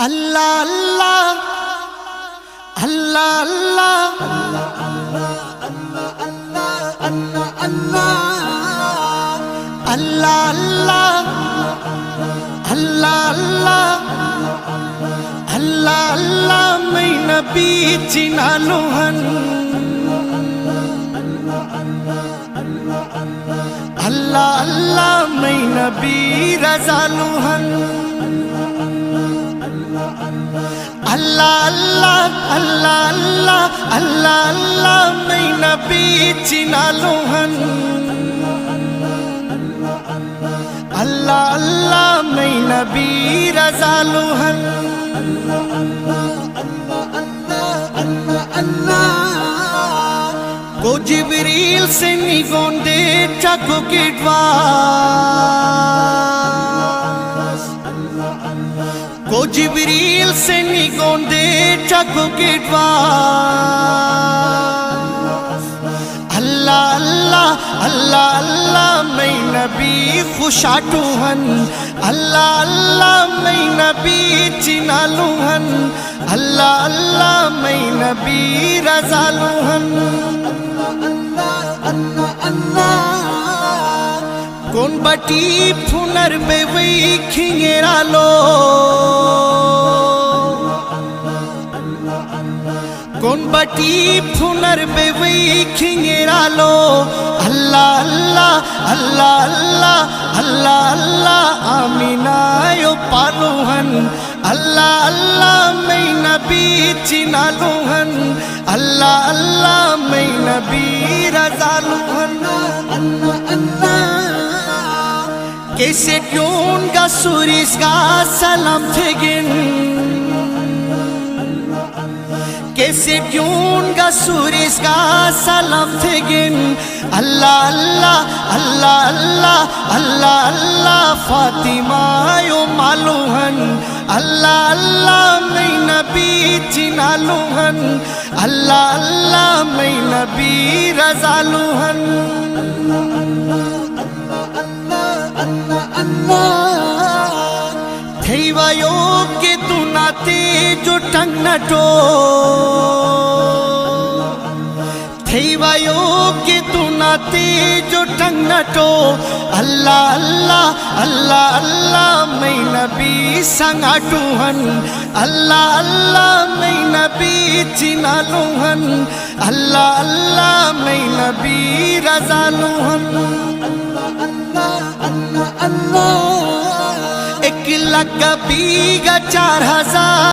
Allah Allah Allah Allah Allah Allah Allah Allah मैं नबी चिनालुहन Allah Allah मैं नबी रजालुहन Allah Allah Allah Allah Allah Allah मैं नबी चिनालुहन Allah Allah मैं नबी रजालुहन को जिब्रील से निगोंदे चाको किडवास को जिब्रील से निगोंदे चाको किडवास अल्लाह अल्लाह अल्लाह अल्लाह मैं नबी खुशाटुहन अल्लाह अल्लाह मैं नबी चिनालुहन अल्लाह अल्लाह मैं नबी रजालुहन কোন বাটি ফুনার বেবই খিঙেরালো কোন বাটি ফুনার বেবই খিঙেরালো আল্লাহ আল্লাহ আল্লাহ আল্লাহ আল্লাহ আল্লাহ আমিনায় পালুহন আল্লাহ আল্লাহ मैं नबी चिनालुहन अल्लाह अल्लाह मैं नबी रजालुहन कैसे ट्यून का सूरिस का सलाम थेगिन कैसे ट्यून का सूरिस का सलाम थेगिन अल्लाह अल्लाह अल्लाह अल्लाह अल्लाह अल्लाह फातिमा यो मालुहन अल्लाह अल्लाह मैं नबी चिनालुहन अल्लाह अल्लाह मैं नबी रजालुहन थैवायो के तू नाते जो टंग नटो थैवायो के तू नाते जो टंग नटो अल्लाह अल्लाह अल्लाह अल्लाह मैं नबी संगाटुहन अल्लाह अल्लाह मैं नबी चिनालुहन अल्लाह अल्लाह मैं नबी रजालुहन एक लाख बीघा 4000